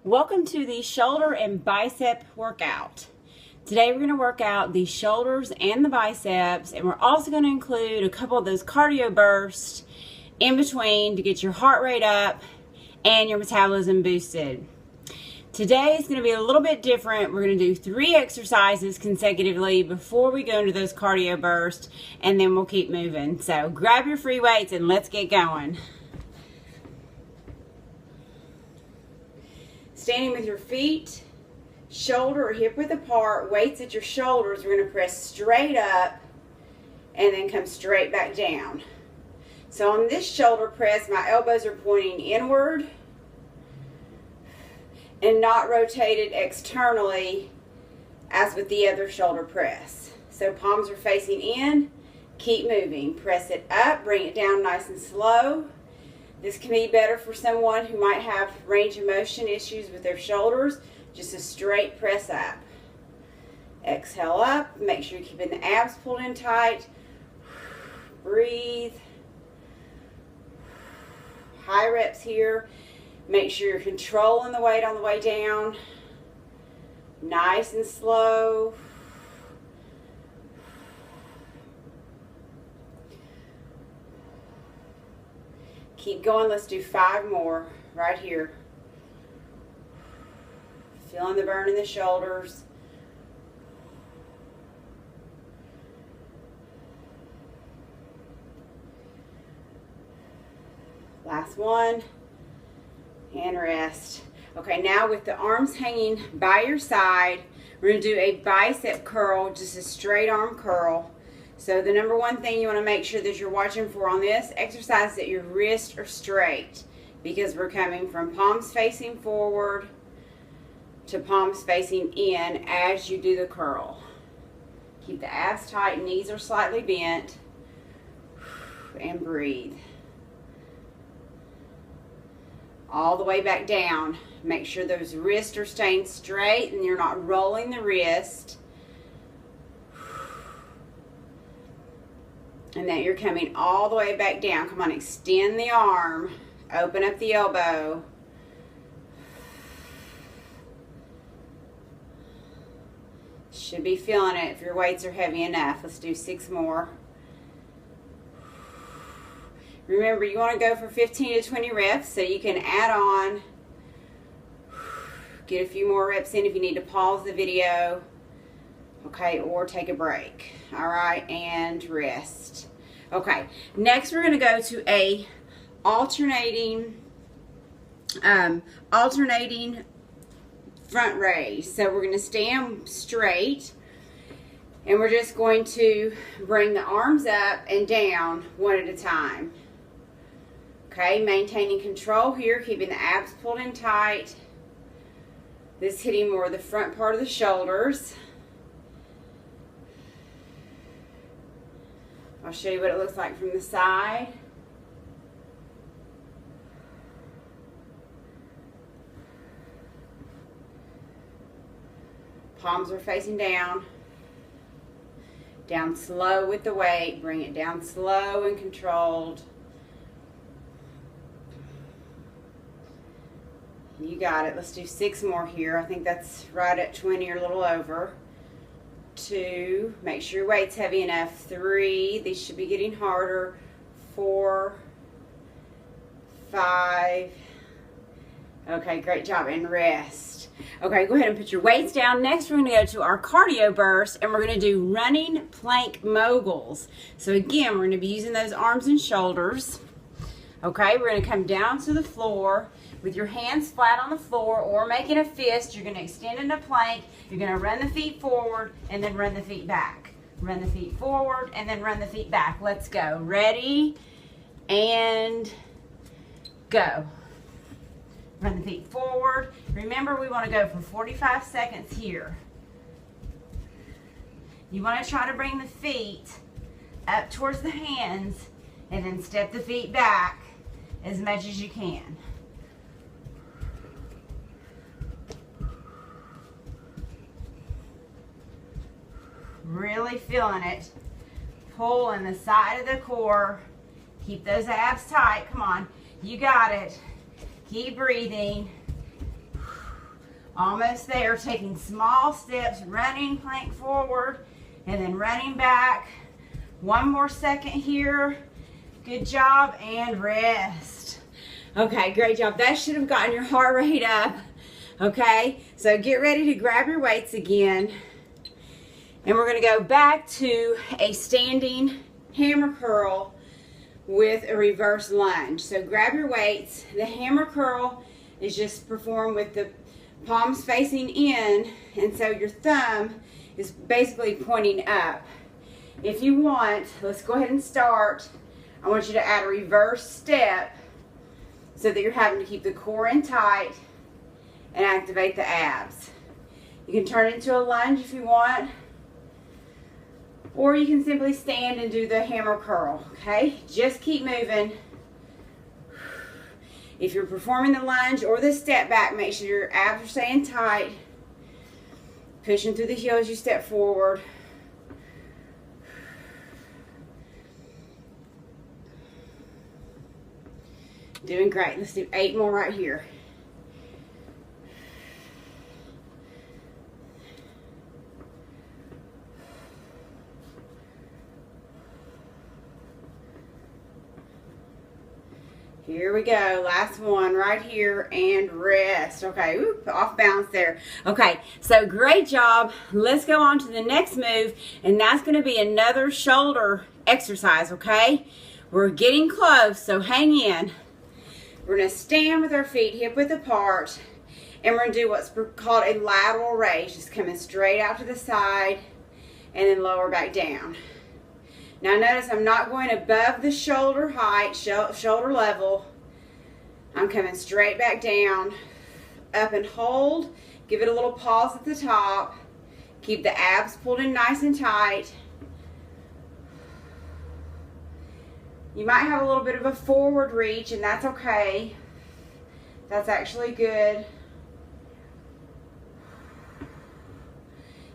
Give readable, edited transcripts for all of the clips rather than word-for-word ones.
Welcome to the shoulder and bicep workout. Today we're going to work out the shoulders and the biceps, and we're also going to include a couple of those cardio bursts in between to get your heart rate up and your metabolism boosted. Today is going to be a little bit different. We're going to do 3 exercises consecutively before we go into those cardio bursts, and then we'll keep moving. So grab your free weights and let's get going. Standing with your feet shoulder or hip width apart, weights at your shoulders. We're going to press straight up and then come straight back down. So on this shoulder press, my elbows are pointing inward and not rotated externally as with the other shoulder press. So palms are facing in, keep moving. Press it up, bring it down nice and slow. This can be better for someone who might have range of motion issues with their shoulders. Just a straight press up. Exhale up. Make sure you're keeping the abs pulled in tight. Breathe. High reps here. Make sure you're controlling the weight on the way down. Nice and slow. Keep going. Let's do 5 more right here. Feeling the burn in the shoulders. Last one. And rest. Okay, now with the arms hanging by your side, we're going to do a bicep curl, just a straight arm curl. So the number one thing you want to make sure that you're watching for on this exercise is that your wrists are straight, because we're coming from palms facing forward to palms facing in as you do the curl. Keep the abs tight, knees are slightly bent, and breathe. All the way back down. Make sure those wrists are staying straight and you're not rolling the wrist. And that you're coming all the way back down. Come on, extend the arm. Open up the elbow. Should be feeling it if your weights are heavy enough. Let's do 6 more. Remember, you want to go for 15 to 20 reps, so you can add on. Get a few more reps in if you need to pause the video. Okay, or take a break. All right, and rest. Okay, next we're going to go to a alternating front raise. So we're going to stand straight, and we're just going to bring the arms up and down one at a time. Okay, maintaining control here, keeping the abs pulled in tight. This hitting more of the front part of the shoulders. I'll show you what it looks like from the side. Palms are facing down. Down slow with the weight. Bring it down slow and controlled. You got it. Let's do 6 more here. I think that's right at 20 or a little over. 2, make sure your weight's heavy enough. 3, these should be getting harder. 4, 5. Okay, great job. And rest. Okay, go ahead and put your weights down. Next, we're going to go to our cardio burst, and we're going to do running plank moguls. So again, we're going to be using those arms and shoulders. Okay, we're going to come down to the floor with your hands flat on the floor, or making a fist. You're going to extend into plank. You're going to run the feet forward and then run the feet back. Run the feet forward and then run the feet back. Let's go. Ready and go. Run the feet forward. Remember, we want to go for 45 seconds here. You want to try to bring the feet up towards the hands and then step the feet back as much as you can. Really feeling it. Pull in the side of the core. Keep those abs tight. Come on. You got it. Keep breathing. Almost there, taking small steps, running plank forward, and then running back. One more second here. Good job, and rest. Okay, great job. That should have gotten your heart rate up. Okay, so get ready to grab your weights again. And we're gonna go back to a standing hammer curl with a reverse lunge. So grab your weights. The hammer curl is just performed with the palms facing in, and so your thumb is basically pointing up. If you want, let's go ahead and start. I want you to add a reverse step so that you're having to keep the core in tight and activate the abs. You can turn it into a lunge if you want, or you can simply stand and do the hammer curl, okay? Just keep moving. If you're performing the lunge or the step back, make sure your abs are staying tight. Pushing through the heel as you step forward. Doing great. Let's do 8 more right here. Here we go, last one right here, and rest. Okay, ooh, off balance there. Okay, so great job. Let's go on to the next move, and that's gonna be another shoulder exercise, okay? We're getting close, so hang in. We're gonna stand with our feet hip width apart, and we're gonna do what's called a lateral raise, just coming straight out to the side, and then lower back down. Now notice I'm not going above the shoulder height, shoulder level. I'm coming straight back down, up and hold. Give it a little pause at the top. Keep the abs pulled in nice and tight. You might have a little bit of a forward reach, and that's okay. That's actually good.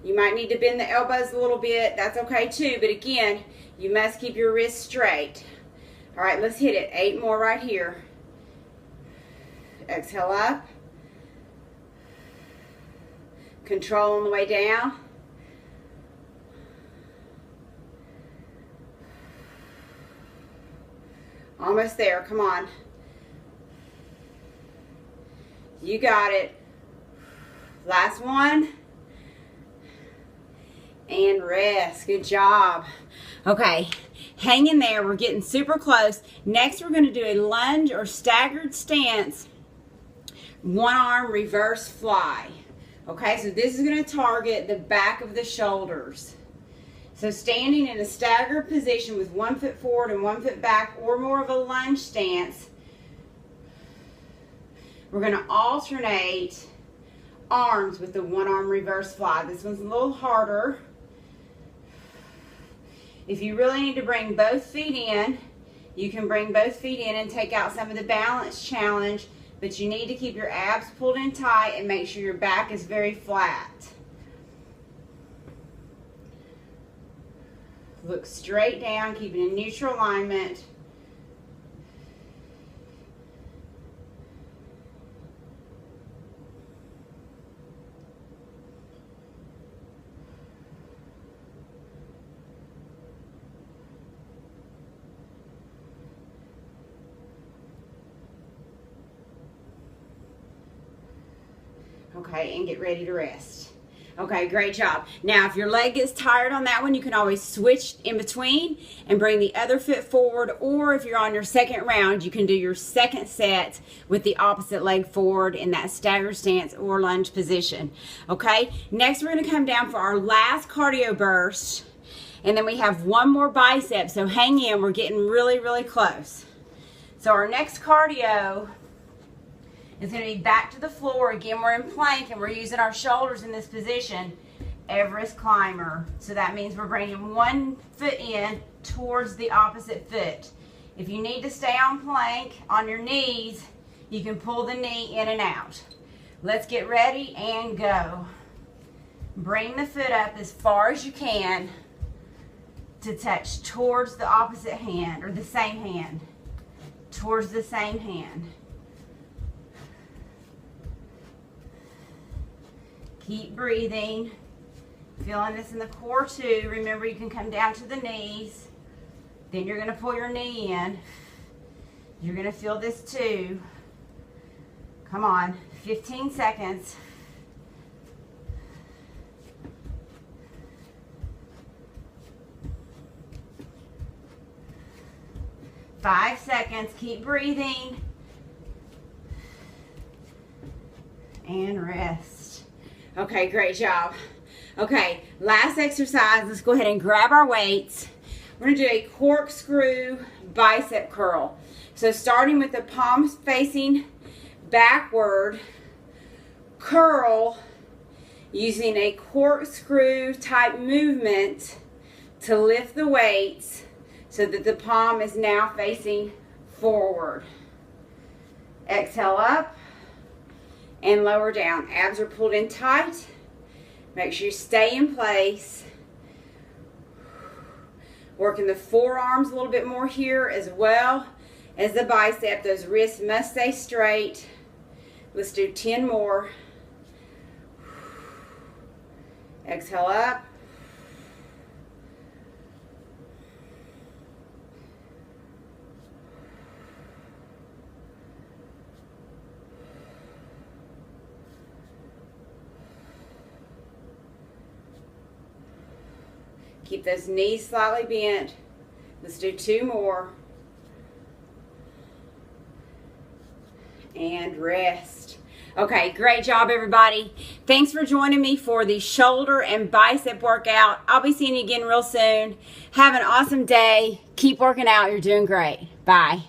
You might need to bend the elbows a little bit. That's okay too, but again, you must keep your wrists straight. All right, let's hit it. 8 more right here. Exhale up. Control on the way down. Almost there, come on. You got it. Last one. And rest, good job. Okay, hang in there, we're getting super close. Next we're gonna do a lunge or staggered stance, one arm reverse fly. Okay, so this is gonna target the back of the shoulders. So standing in a staggered position with 1 foot forward and 1 foot back, or more of a lunge stance, we're gonna alternate arms with the one arm reverse fly. This one's a little harder. If you really need to bring both feet in, you can bring both feet in and take out some of the balance challenge, but you need to keep your abs pulled in tight and make sure your back is very flat. Look straight down, keeping a neutral alignment. Okay, and get ready to rest. Okay, great job. Now, if your leg gets tired on that one, you can always switch in between and bring the other foot forward, or if you're on your second round, you can do your second set with the opposite leg forward in that staggered stance or lunge position. Okay, next we're gonna come down for our last cardio burst, and then we have one more bicep, so hang in, we're getting really, really close. So our next cardio is going to be back to the floor. Again, we're in plank and we're using our shoulders in this position. Everest Climber. So that means we're bringing one foot in towards the opposite foot. If you need to stay on plank on your knees, you can pull the knee in and out. Let's get ready and go. Bring the foot up as far as you can to touch towards the opposite hand, or the same hand. Towards the same hand. Keep breathing. Feeling this in the core too. Remember, you can come down to the knees. Then you're going to pull your knee in. You're going to feel this too. Come on, 15 seconds. Five seconds. Keep breathing. And rest. Okay, great job. Okay, last exercise. Let's go ahead and grab our weights. We're going to do a corkscrew bicep curl. So starting with the palms facing backward, curl using a corkscrew type movement to lift the weights so that the palm is now facing forward. Exhale up and lower down. Abs are pulled in tight. Make sure you stay in place. Working the forearms a little bit more here as well as the bicep. Those wrists must stay straight. Let's do 10 more. Exhale up. Keep those knees slightly bent. Let's do 2 more. And rest. Okay, great job everybody. Thanks for joining me for the shoulder and bicep workout. I'll be seeing you again real soon. Have an awesome day. Keep working out. You're doing great. Bye.